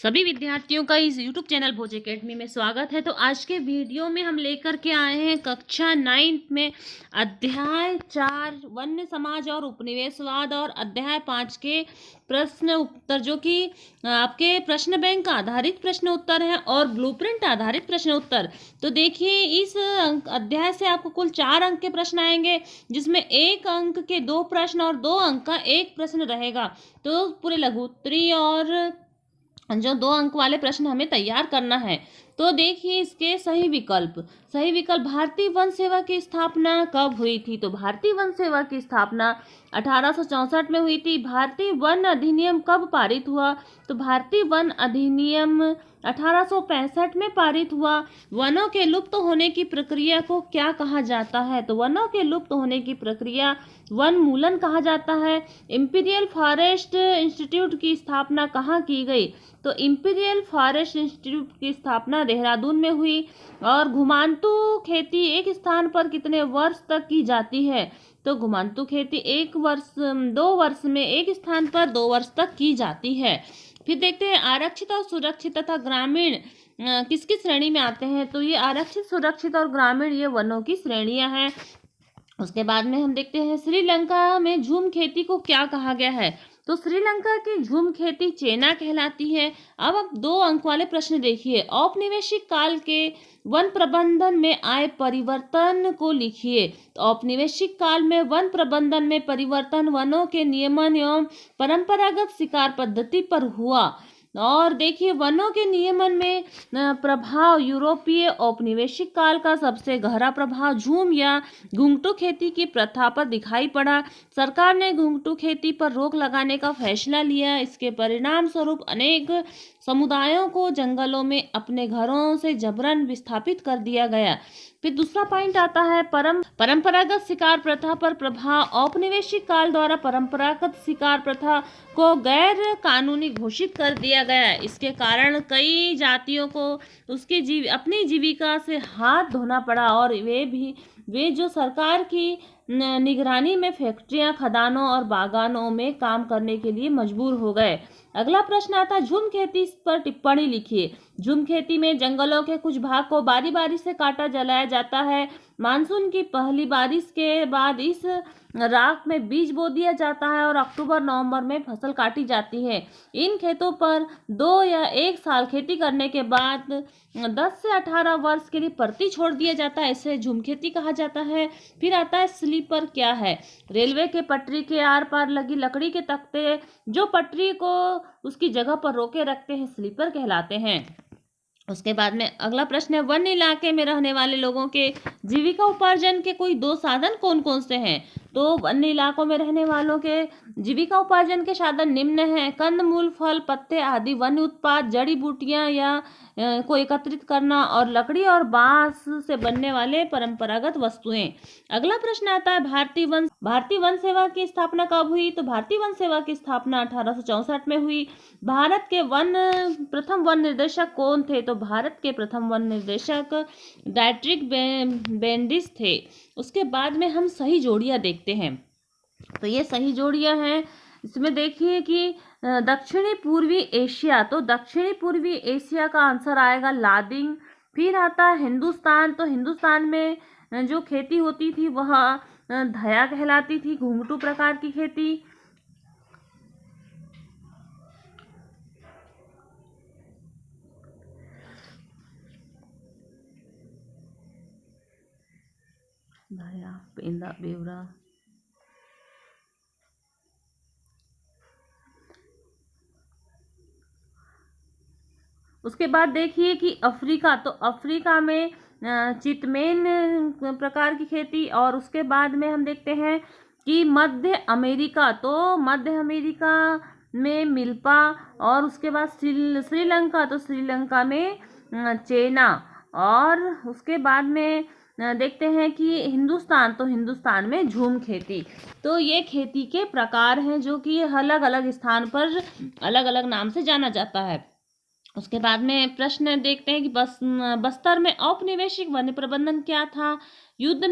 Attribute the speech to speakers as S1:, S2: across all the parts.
S1: सभी विद्यार्थियों का इस YouTube चैनल भोज एकेडमी में स्वागत है। तो आज के वीडियो में हम लेकर के आए हैं कक्षा 9 में अध्याय 4 वन्य समाज और उपनिवेशवाद और अध्याय 5 के प्रश्न उत्तर, जो कि आपके प्रश्न बैंक आधारित प्रश्न उत्तर हैं और ब्लूप्रिंट आधारित प्रश्न उत्तर। तो देखिए, इस अध्याय से आपको कुल 4 अंक के प्रश्न आएंगे, जिसमें 1 अंक के 2 प्रश्न और 2 अंक का 1 प्रश्न रहेगा। तो पूरे लघु उत्तरीय और जो 2 अंक वाले प्रश्न हमें तैयार करना है। तो देखिए, इसके सही विकल्प भारतीय वन सेवा की स्थापना कब हुई थी? तो भारतीय वन सेवा की स्थापना 1864 में हुई थी। भारतीय वन अधिनियम कब पारित हुआ? तो भारतीय वन अधिनियम 1865 में पारित हुआ। वनों के लुप्त होने की प्रक्रिया को क्या कहा जाता है? तो वनों के लुप्त होने की प्रक्रिया वनमूलन कहा जाता है। इंपीरियल फॉरेस्ट इंस्टीट्यूट की स्थापना कहाँ की गई? तो इंपीरियल फॉरेस्ट इंस्टीट्यूट की स्थापना देहरादून में हुई। और घुमांतु खेती एक स्थान पर कितने वर्ष तक की जाती है? तो घुमांतु खेती 2 वर्ष में एक स्थान पर 2 वर्ष तक की जाती है। फिर देखते हैं, आरक्षित और सुरक्षित तथा ग्रामीण किसकी श्रेणी में आते हैं? तो ये आरक्षित, सुरक्षित और ग्रामीण ये वनों की श्रेणियां हैं। उसके बाद में हम देखते हैं, श्रीलंका में झूम खेती को क्या कहा गया है? तो श्रीलंका की झूम खेती चेना कहलाती है। अब आप 2 अंक वाले प्रश्न देखिए। औपनिवेशिक काल के वन प्रबंधन में आए परिवर्तन को लिखिए। तो औपनिवेशिक काल में वन प्रबंधन में परिवर्तन वनों के नियमन एवं परंपरागत शिकार पद्धति पर हुआ। और देखिए, वनों के नियमन में प्रभाव यूरोपीय औपनिवेशिक काल का सबसे गहरा प्रभाव झूम या घुंघटू खेती की प्रथा पर दिखाई पड़ा। सरकार ने घुंघटू खेती पर रोक लगाने का फैसला लिया। इसके परिणाम स्वरूप अनेक समुदायों को जंगलों में अपने घरों से जबरन विस्थापित कर दिया गया। फिर दूसरा पॉइंट आता है, परंपरागत शिकार प्रथा पर प्रभाव। औपनिवेशिक काल द्वारा परंपरागत शिकार प्रथा को गैर कानूनी घोषित कर दिया गया। इसके कारण कई जातियों को अपनी जीविका से हाथ धोना पड़ा और वे जो सरकार की निगरानी में फैक्ट्रियां, खदानों और बागानों में काम करने के लिए मजबूर हो गए। अगला प्रश्न आता है, झूम खेती पर टिप्पणी लिखिए। झूम खेती में जंगलों के कुछ भाग को बारी बारी से काटा जलाया जाता है। मानसून की पहली बारिश के बाद इस राख में बीज बो दिया जाता है और अक्टूबर-नवंबर में फसल काटी जाती है। इन खेतों पर 2 या 1 साल खेती करने के बाद 10 से 18 वर्ष के लिए परती छोड़ दिया जाता है। इसे झूम खेती कहा जाता है। फिर आता है, स्लीपर क्या है? रेलवे के पटरी के आर पार लगी लकड़ी के तख्ते जो पटरी को उसकी जगह पर रोके रखते हैं, स्लीपर कहलाते हैं। उसके बाद में अगला प्रश्न है, वन्य इलाके में रहने वाले लोगों के जीविका उपार्जन के कोई 2 साधन कौन कौन से हैं? तो वन्य इलाकों में रहने वालों के जीविका उपार्जन के साधन निम्न हैं। कंदमूल, फल, पत्ते आदि वन्य उत्पाद, जड़ी बूटियां या को एकत्रित करना और लकड़ी और बांस से बनने वाले परंपरागत वस्तुएं। अगला प्रश्न आता है, भारतीय वन सेवा की स्थापना कब हुई? तो भारतीय वन सेवा की स्थापना 1864 में हुई। भारत के प्रथम वन निर्देशक कौन थे? तो भारत के प्रथम वन निर्देशक डायट्रिक बेंडिस थे। उसके बाद में हम सही जोड़ियां देखते हैं। तो ये सही जोड़ियां हैं। इसमें देखिए कि दक्षिणी पूर्वी एशिया, तो दक्षिणी पूर्वी एशिया का आंसर आएगा लादिंग। फिर आता है हिंदुस्तान, तो हिंदुस्तान में जो खेती होती थी वह धया कहलाती थी, घुंघटू प्रकार की खेती। धया, पेंदा, बेवरा। उसके बाद देखिए कि अफ्रीका, तो अफ्रीका में चितमेन प्रकार की खेती। और उसके बाद में हम देखते हैं कि मध्य अमेरिका, तो मध्य अमेरिका में मिल्पा। और उसके बाद श्रीलंका, तो श्रीलंका में चेना। और उसके बाद में देखते हैं कि हिंदुस्तान, तो हिंदुस्तान में झूम खेती। तो ये खेती के प्रकार हैं जो कि अलग अलग स्थान पर अलग अलग नाम से जाना जाता है। उसके बाद में प्रश्न देखते हैं कि बस्तर में औपनिवेशिक वन प्रबंधन क्या था। युद्ध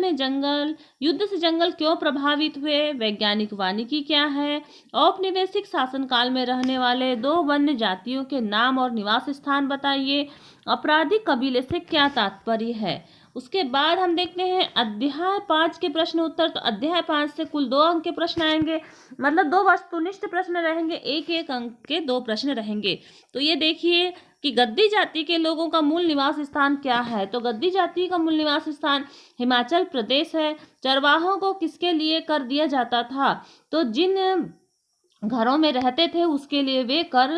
S1: से जंगल क्यों प्रभावित हुए। वैज्ञानिक वानिकी क्या है। औपनिवेशिक शासनकाल में रहने वाले दो वन्य जातियों के नाम और निवास स्थान बताइए। आपराधिक कबीले से क्या तात्पर्य है। उसके बाद हम देखते हैं अध्याय 5 के प्रश्न उत्तर। तो अध्याय 5 से कुल 2 अंक के प्रश्न आएंगे, मतलब 2 वस्तुनिष्ठ प्रश्न रहेंगे, एक एक अंक के 2 प्रश्न रहेंगे। तो ये देखिए कि गद्दी जाति के लोगों का मूल निवास स्थान क्या है। तो गद्दी जाति का मूल निवास स्थान हिमाचल प्रदेश है। चरवाहों को किसके लिए कर दिया जाता था। तो जिन घरों में रहते थे उसके लिए वे कर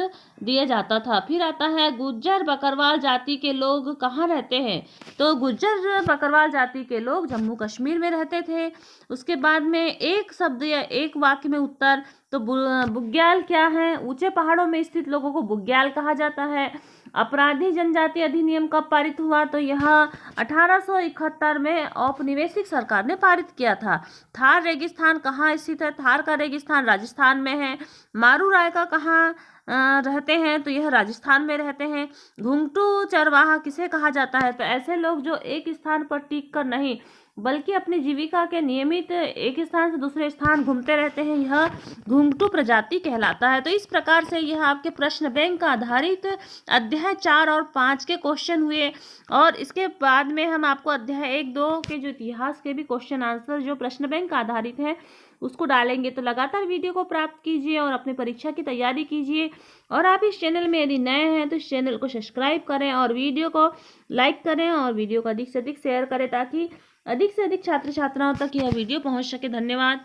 S1: दिया जाता था। फिर आता है गुज्जर बकरवाल जाति के लोग कहाँ रहते हैं। तो गुज्जर बकरवाल जाति के लोग जम्मू कश्मीर में रहते थे। उसके बाद में एक शब्द या एक वाक्य में उत्तर। तो बुग्याल क्या है। ऊंचे पहाड़ों में स्थित लोगों को बुग्याल कहा जाता है। अपराधी जनजाति अधिनियम कब पारित हुआ। तो यह 1871 में औपनिवेशिक सरकार ने पारित किया था। थार रेगिस्तान कहाँ स्थित है। थार का रेगिस्तान राजस्थान में है। मारू रायका कहाँ रहते हैं। तो यह राजस्थान में रहते हैं। घुंघटू चरवाहा किसे कहा जाता है। तो ऐसे लोग जो एक स्थान पर टिक कर नहीं बल्कि अपनी जीविका के नियमित एक स्थान से दूसरे स्थान घूमते रहते हैं, यह घुंघटू प्रजाति कहलाता है। तो इस प्रकार से यह आपके प्रश्न बैंक आधारित अध्याय 4 और 5 के क्वेश्चन हुए। और इसके बाद में हम आपको अध्याय 1, 2 के जो इतिहास के भी क्वेश्चन आंसर जो प्रश्न बैंक आधारित है उसको डालेंगे। तो लगातार वीडियो को प्राप्त कीजिए और अपनी परीक्षा की तैयारी कीजिए। और आप इस चैनल में यदि नए हैं तो इस चैनल को सब्सक्राइब करें और वीडियो को लाइक करें और वीडियो को अधिक से अधिक शेयर करें ताकि अधिक से अधिक छात्र छात्राओं तक यह वीडियो पहुंच सके। धन्यवाद।